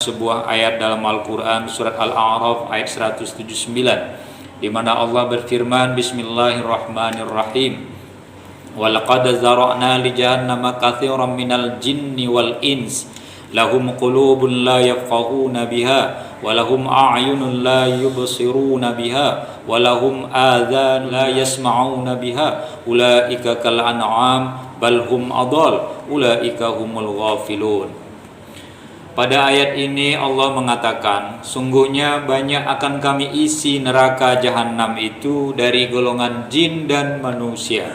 sebuah ayat dalam Al-Quran, surat Al-A'raf ayat 179, di mana Allah berfirman, Bismillahirrahmanirrahim, walaqad zara'na li jahannama katsiran minal jinni wal ins lahum qulubun la yafqahuna biha wa lahum a'yunun la yubsiruna biha wa lahum adhan la yasma'una biha ulaika kal an'am bal hum adall ulaika humul ghafilun. Pada ayat ini Allah mengatakan, sungguhnya banyak akan kami isi neraka jahanam itu dari golongan jin dan manusia.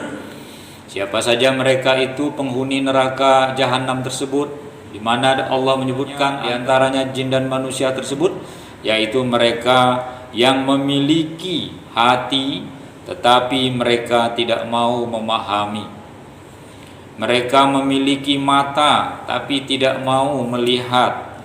Siapa saja mereka itu penghuni neraka jahanam tersebut, di mana Allah menyebutkan di antaranya jin dan manusia tersebut, yaitu mereka yang memiliki hati tetapi mereka tidak mau memahami. Mereka memiliki mata tapi tidak mau melihat.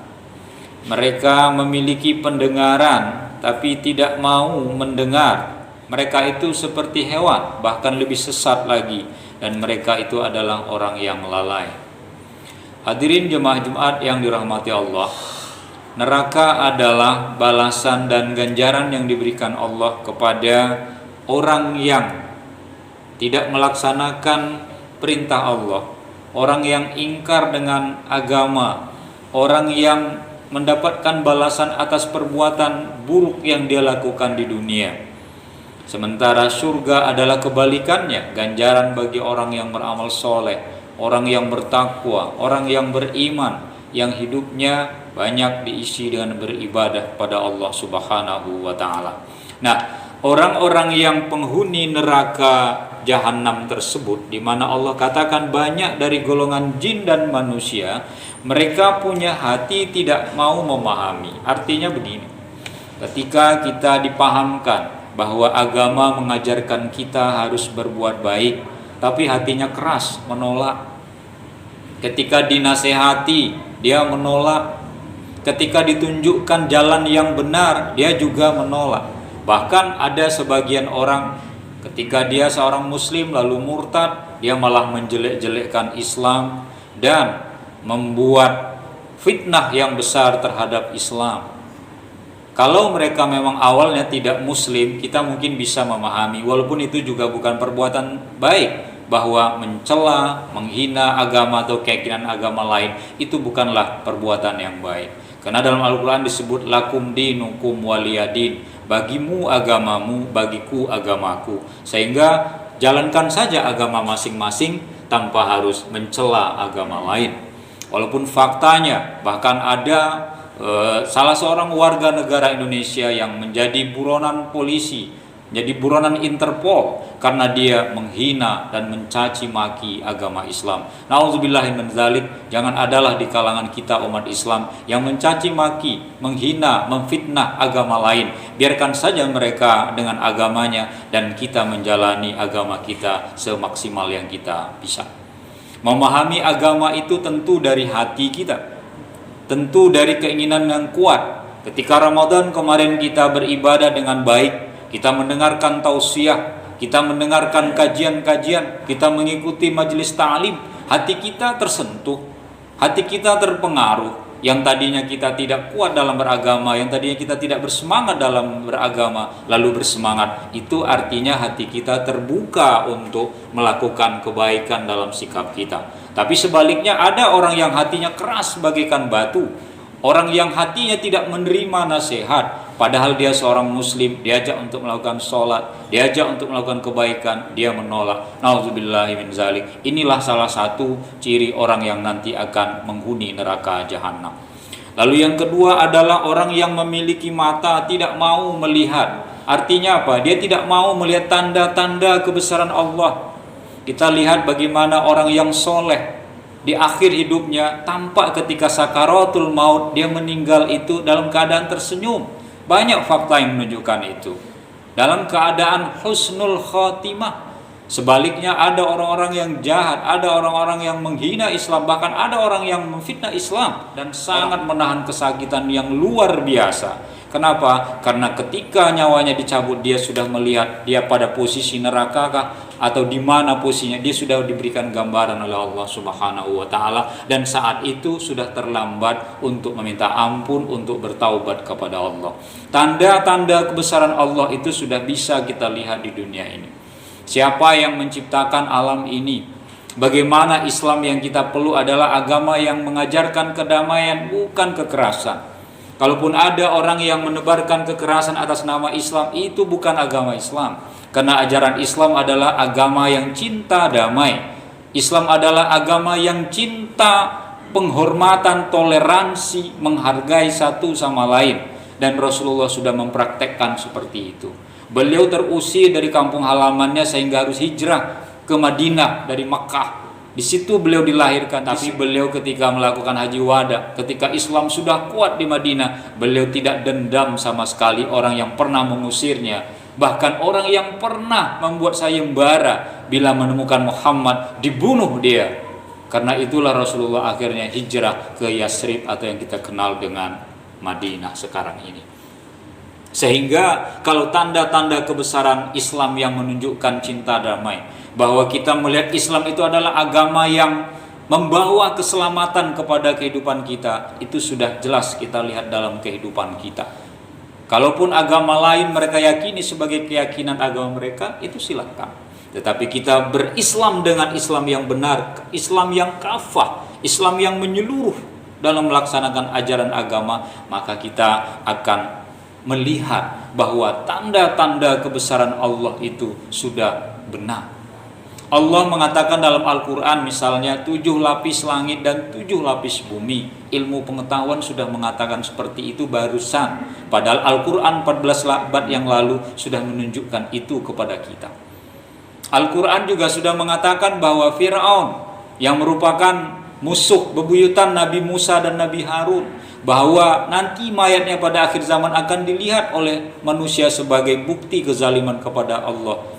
Mereka memiliki pendengaran tapi tidak mau mendengar. Mereka itu seperti hewan, bahkan lebih sesat lagi, dan mereka itu adalah orang yang lalai. Hadirin jemaah Jumat yang dirahmati Allah, neraka adalah balasan dan ganjaran yang diberikan Allah kepada orang yang tidak melaksanakan perintah Allah, orang yang ingkar dengan agama, orang yang mendapatkan balasan atas perbuatan buruk yang dia lakukan di dunia. Sementara surga adalah kebalikannya, ganjaran bagi orang yang beramal soleh, orang yang bertakwa, orang yang beriman, yang hidupnya banyak diisi dengan beribadah pada Allah Subhanahu wa ta'ala. Nah, orang-orang yang penghuni neraka jahanam tersebut, di mana Allah katakan banyak dari golongan jin dan manusia, mereka punya hati tidak mau memahami. Artinya begini, ketika kita dipahamkan bahwa agama mengajarkan kita harus berbuat baik, tapi hatinya keras menolak. Ketika dinasehati, dia menolak. Ketika ditunjukkan jalan yang benar, dia juga menolak. Bahkan ada sebagian orang, ketika dia seorang muslim lalu murtad, dia malah menjelek-jelekkan Islam dan membuat fitnah yang besar terhadap Islam. Kalau mereka memang awalnya tidak muslim, kita mungkin bisa memahami, walaupun itu juga bukan perbuatan baik, bahwa mencela, menghina agama atau keyakinan agama lain, itu bukanlah perbuatan yang baik. Karena dalam Al-Quran disebut lakum dinukum waliyadin, bagimu agamamu, bagiku agamaku. Sehingga jalankan saja agama masing-masing tanpa harus mencela agama lain. Walaupun faktanya bahkan ada salah seorang warga negara Indonesia yang menjadi buronan polisi, jadi buronan Interpol karena dia menghina dan mencaci maki agama Islam. Nauzubillahi min dzalik. Jangan adalah di kalangan kita umat Islam yang mencaci maki, menghina, memfitnah agama lain. Biarkan saja mereka dengan agamanya dan kita menjalani agama kita semaksimal yang kita bisa. Memahami agama itu tentu dari hati kita, tentu dari keinginan yang kuat. Ketika Ramadan kemarin kita beribadah dengan baik, kita mendengarkan tausiah, kita mendengarkan kajian-kajian, kita mengikuti majelis ta'lim, hati kita tersentuh, hati kita terpengaruh. Yang tadinya kita tidak kuat dalam beragama, yang tadinya kita tidak bersemangat dalam beragama, lalu bersemangat. Itu artinya hati kita terbuka untuk melakukan kebaikan dalam sikap kita. Tapi sebaliknya ada orang yang hatinya keras bagaikan batu, orang yang hatinya tidak menerima nasihat, padahal dia seorang muslim, diajak untuk melakukan sholat, diajak untuk melakukan kebaikan, dia menolak. Nauzubillahi min dzalik. Inilah salah satu ciri orang yang nanti akan menghuni neraka jahanam. Lalu yang kedua adalah orang yang memiliki mata tidak mau melihat. Artinya apa? Dia tidak mau melihat tanda-tanda kebesaran Allah. Kita lihat bagaimana orang yang soleh di akhir hidupnya, tampak ketika sakaratul maut, dia meninggal itu dalam keadaan tersenyum. Banyak fakta yang menunjukkan itu, dalam keadaan husnul khotimah. Sebaliknya ada orang-orang yang jahat, ada orang-orang yang menghina Islam, bahkan ada orang yang memfitnah Islam dan sangat menahan kesakitan yang luar biasa. Kenapa? Karena ketika nyawanya dicabut, dia sudah melihat dia pada posisi neraka kah, atau di mana posisinya, dia sudah diberikan gambaran oleh Allah Subhanahu wa taala, dan saat itu sudah terlambat untuk meminta ampun, untuk bertaubat kepada Allah. Tanda-tanda kebesaran Allah itu sudah bisa kita lihat di dunia ini. Siapa yang menciptakan alam ini? Bagaimana Islam yang kita peluk adalah agama yang mengajarkan kedamaian, bukan kekerasan. Kalaupun ada orang yang menebarkan kekerasan atas nama Islam, itu bukan agama Islam. Karena ajaran Islam adalah agama yang cinta damai. Islam adalah agama yang cinta penghormatan, toleransi, menghargai satu sama lain. Dan Rasulullah sudah mempraktekkan seperti itu. Beliau terusir dari kampung halamannya sehingga harus hijrah ke Madinah dari Makkah. Di situ beliau dilahirkan, tapi beliau ketika melakukan haji wada, ketika Islam sudah kuat di Madinah, beliau tidak dendam sama sekali orang yang pernah mengusirnya. Bahkan orang yang pernah membuat sayembara bila menemukan Muhammad, dibunuh dia. Karena itulah Rasulullah akhirnya hijrah ke Yasrib atau yang kita kenal dengan Madinah sekarang ini. Sehingga kalau tanda-tanda kebesaran Islam yang menunjukkan cinta damai, bahwa kita melihat Islam itu adalah agama yang membawa keselamatan kepada kehidupan kita, itu sudah jelas kita lihat dalam kehidupan kita. Kalaupun agama lain mereka yakini sebagai keyakinan agama mereka, itu silakan. Tetapi kita berislam dengan Islam yang benar, Islam yang kafah, Islam yang menyeluruh dalam melaksanakan ajaran agama, maka kita akan melihat bahwa tanda-tanda kebesaran Allah itu sudah benar. Allah mengatakan dalam Al-Quran misalnya 7 lapis langit dan 7 lapis bumi. Ilmu pengetahuan sudah mengatakan seperti itu barusan. Padahal Al-Quran 14 abad yang lalu sudah menunjukkan itu kepada kita. Al-Quran juga sudah mengatakan bahwa Fir'aun yang merupakan musuh bebuyutan Nabi Musa dan Nabi Harun, bahwa nanti mayatnya pada akhir zaman akan dilihat oleh manusia sebagai bukti kezaliman kepada Allah.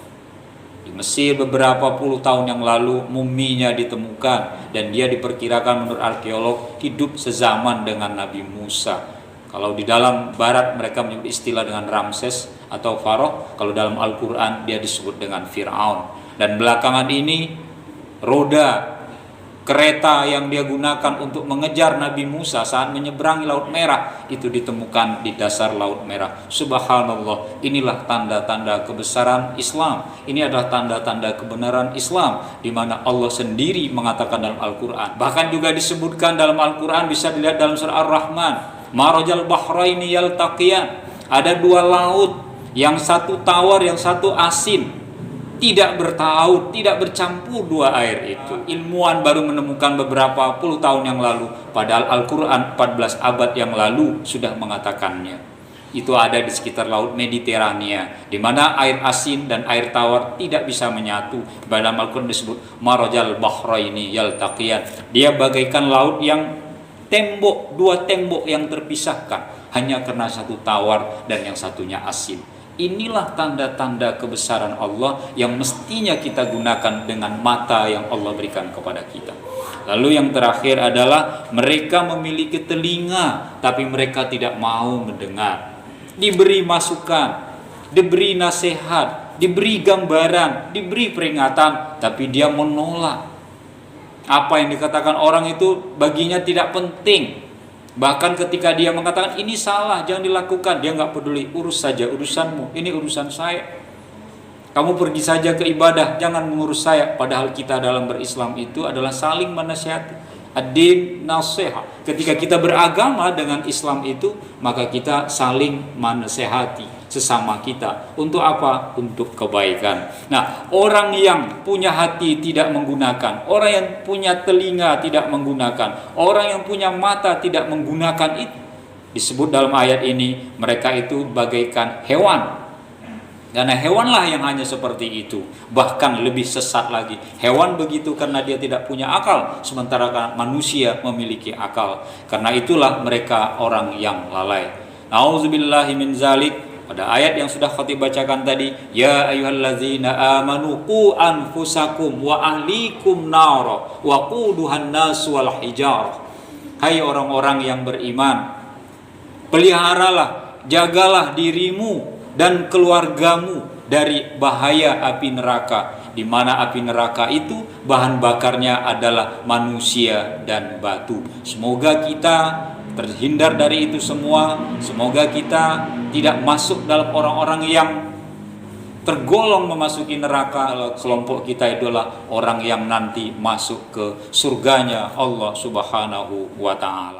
Mesir beberapa puluh tahun yang lalu muminya ditemukan, dan dia diperkirakan menurut arkeolog hidup sezaman dengan Nabi Musa. Kalau di dalam barat mereka menyebut istilah dengan Ramses atau Faroh, kalau dalam Al-Quran dia disebut dengan Fir'aun. Dan belakangan ini roda kereta yang dia gunakan untuk mengejar Nabi Musa saat menyeberangi Laut Merah itu ditemukan di dasar Laut Merah. Subhanallah, inilah tanda-tanda kebesaran Islam. Ini adalah tanda-tanda kebenaran Islam, di mana Allah sendiri mengatakan dalam Al-Quran. Bahkan juga disebutkan dalam Al-Quran, bisa dilihat dalam surah Ar-Rahman, Marajal bahraini yaltaqiyan. Ada 2 laut, yang satu tawar, yang satu asin. Tidak bertaut, tidak bercampur 2 air itu. Ilmuwan baru menemukan beberapa puluh tahun yang lalu, padahal Al-Quran 14 abad yang lalu sudah mengatakannya. Itu ada di sekitar Laut Mediterania, di mana air asin dan air tawar tidak bisa menyatu. Dalam Al-Quran disebut Marajal bahraini yaltaqiyan. Dia bagaikan laut yang tembok, 2 tembok yang terpisahkan hanya karena satu tawar dan yang satunya asin. Inilah tanda-tanda kebesaran Allah yang mestinya kita gunakan dengan mata yang Allah berikan kepada kita. Lalu yang terakhir adalah mereka memiliki telinga, tapi mereka tidak mau mendengar. Diberi masukan, diberi nasihat, diberi gambaran, diberi peringatan, tapi dia menolak. Apa yang dikatakan orang itu baginya tidak penting. Bahkan ketika dia mengatakan ini salah, jangan dilakukan, dia nggak peduli. Urus saja urusanmu, ini urusan saya. Kamu pergi saja ke ibadah, jangan mengurus saya. Padahal kita dalam berislam itu adalah saling menasihati. Ad-din nasihat. Ketika kita beragama dengan Islam itu, maka kita saling menasihati sesama kita. Untuk apa? Untuk kebaikan. Nah, orang yang punya hati tidak menggunakan, orang yang punya telinga tidak menggunakan, orang yang punya mata tidak menggunakan itu, disebut dalam ayat ini mereka itu bagaikan hewan. Karena hewanlah yang hanya seperti itu, bahkan lebih sesat lagi. Hewan begitu karena dia tidak punya akal, sementara manusia memiliki akal. Karena itulah mereka orang yang lalai. Nauzubillahi min zalik. Pada ayat yang sudah khatib bacakan tadi, ya ayyuhallazina amanu qu anfusakum wa ahlikum nara wa quduhan nas wal hijarah. Hai orang-orang yang beriman, peliharalah, jagalah dirimu dan keluargamu dari bahaya api neraka di mana api neraka itu bahan bakarnya adalah manusia dan batu. Semoga kita terhindar dari itu semua. Semoga kita tidak masuk dalam orang-orang yang tergolong memasuki neraka. Kelompok kita adalah orang yang nanti masuk ke surganya Allah Subhanahu wa ta'ala.